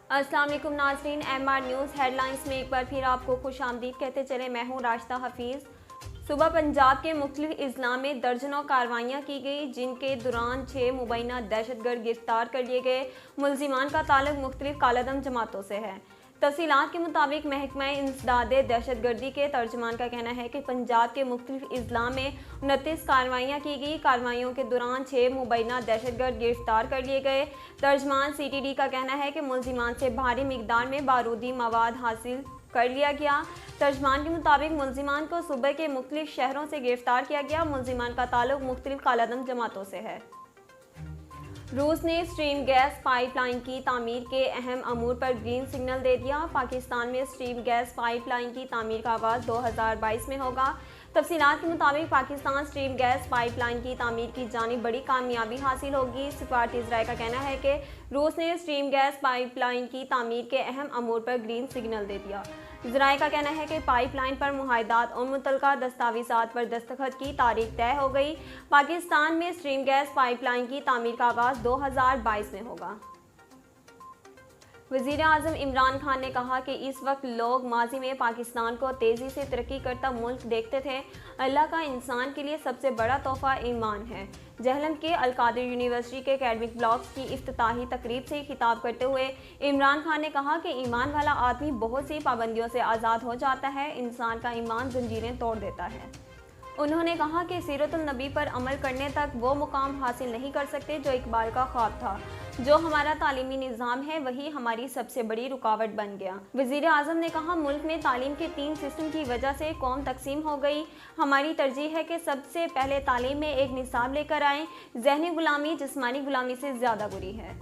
अस्सलाम वालेकुम नाज़रीन, MR न्यूज़ हेडलाइंस में एक बार फिर आपको खुश आमदीद कहते चले। मैं हूँ राशिदा हफीज़। सुबह पंजाब के मुख्तलिफ अजला में दर्जनों कार्रवाइयाँ की गई, जिनके दौरान 6 मुबैना दहशतगर्द गिरफ्तार कर लिए गए। मुलजिमान का ताल्लुक मुख्तलिफ कालादम जमातों से है। तफसीलात के मुताबिक महकमा इंसदाद दहशतगर्दी के तर्जमान का कहना है कि पंजाब के मुख्तलिफ अजला में 29 कार्रवाइयाँ की गई। कार्रवाइयों के दौरान 6 मुबैना दहशतगर्द गिरफ्तार कर लिए गए। तर्जमान CTD का कहना है कि मुलजिमान से भारी मिकदार में बारूदी मवाद हासिल कर लिया गया। तर्जमान के मुताबिक मुलजिमान को सुबह के मुख्तलिफ शहरों से गिरफ्तार किया गया। मुलजिमान का ताल्लुक मुख्तलिफ कालादम जमातों से है। रूस ने स्ट्रीम गैस पाइपलाइन की तामीर के अहम अमूर पर ग्रीन सिग्नल दे दिया। पाकिस्तान में स्ट्रीम गैस पाइपलाइन की तामीर का आगाज़ 2022 में होगा। तफसीलात के मुताबिक पाकिस्तान स्ट्रीम गैस पाइपलाइन की तामीर की जानिब बड़ी कामयाबी हासिल होगी। सफारती इज़राइल का कहना है कि रूस ने स्ट्रीम गैस पाइपलाइन की तामीर के अहम अमूर पर ग्रीन सिग्नल दे दिया। इज़राइल का कहना है कि पाइपलाइन पर मुआहदात और मुतल्लका दस्तावेज़ात पर दस्तखत की तारीख तय हो गई। पाकिस्तान में स्ट्रीम गैस पाइपलाइन की तामीर का आगाज़ 2022 में होगा। वज़ीर आज़म इमरान खान ने कहा कि इस वक्त लोग माजी में पाकिस्तान को तेज़ी से तरक्की करता मुल्क देखते थे। अल्लाह का इंसान के लिए सबसे बड़ा तोहफ़ा ईमान है। जहलम के अल-कादिर यूनिवर्सिटी के एकेडमिक ब्लॉक्स की इफ्तिताही तकरीब से खिताब करते हुए इमरान खान ने कहा कि ईमान वाला आदमी बहुत सी पाबंदियों से आज़ाद हो जाता है। इंसान का ईमान जंजीरें तोड़ देता है। उन्होंने कहा कि सीरतुल नबी पर अमल करने तक वो मुकाम हासिल नहीं कर सकते जो इकबाल का ख्वाब था। जो हमारा तालीमी निज़ाम है वही हमारी सबसे बड़ी रुकावट बन गया। वज़ीर आज़म ने कहा, मुल्क में तालीम के 3 सिस्टम की वजह से कौम तकसीम हो गई। हमारी तरजीह है कि सबसे पहले तालीम में एक निसाब लेकर आएँ। ज़हनी गुलामी जिस्मानी गुलामी से ज़्यादा बुरी है।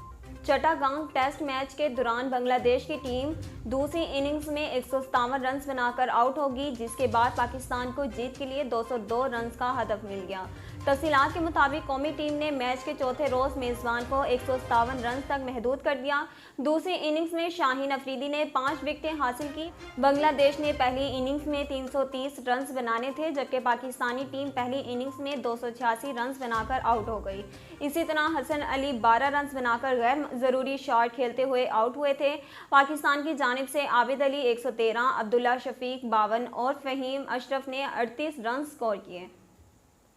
चट्टागांग टेस्ट मैच के दौरान बांग्लादेश की टीम दूसरी इनिंग्स में 157 रन बनाकर आउट होगी, जिसके बाद पाकिस्तान को जीत के लिए 202 रन का हदफ मिल गया। तफसीलात के मुताबिक कौमी टीम ने मैच के चौथे रोज़ मेज़बान को 157 रन तक महदूद कर दिया। दूसरी इनिंग्स में शाहीन अफरीदी ने 5 विकेटें हासिल की। बांग्लादेश ने पहली इनिंग्स में 330 रन बनाने थे, जबकि पाकिस्तानी टीम पहली इनिंग्स में 286 रन बनाकर आउट हो गई। इसी तरह हसन अली 12 रन बनाकर गैर ज़रूरी शॉट खेलते हुए आउट हुए थे। पाकिस्तान की जानिब से आबिद अली 113, अब्दुल्ला शफीक 52 और फ़हीम अशरफ ने 38 रन स्कोर किए।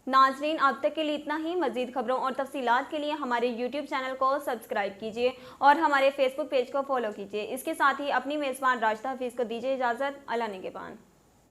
नाजरीन, अब तक के लिए इतना ही। मज़ीद खबरों और तफसीलात के लिए हमारे YouTube चैनल को सब्सक्राइब कीजिए और हमारे Facebook पेज को फॉलो कीजिए। इसके साथ ही अपनी मेज़बान राशिदा हफीज़ को दीजिए इजाज़त। अल्लाह निगहबान।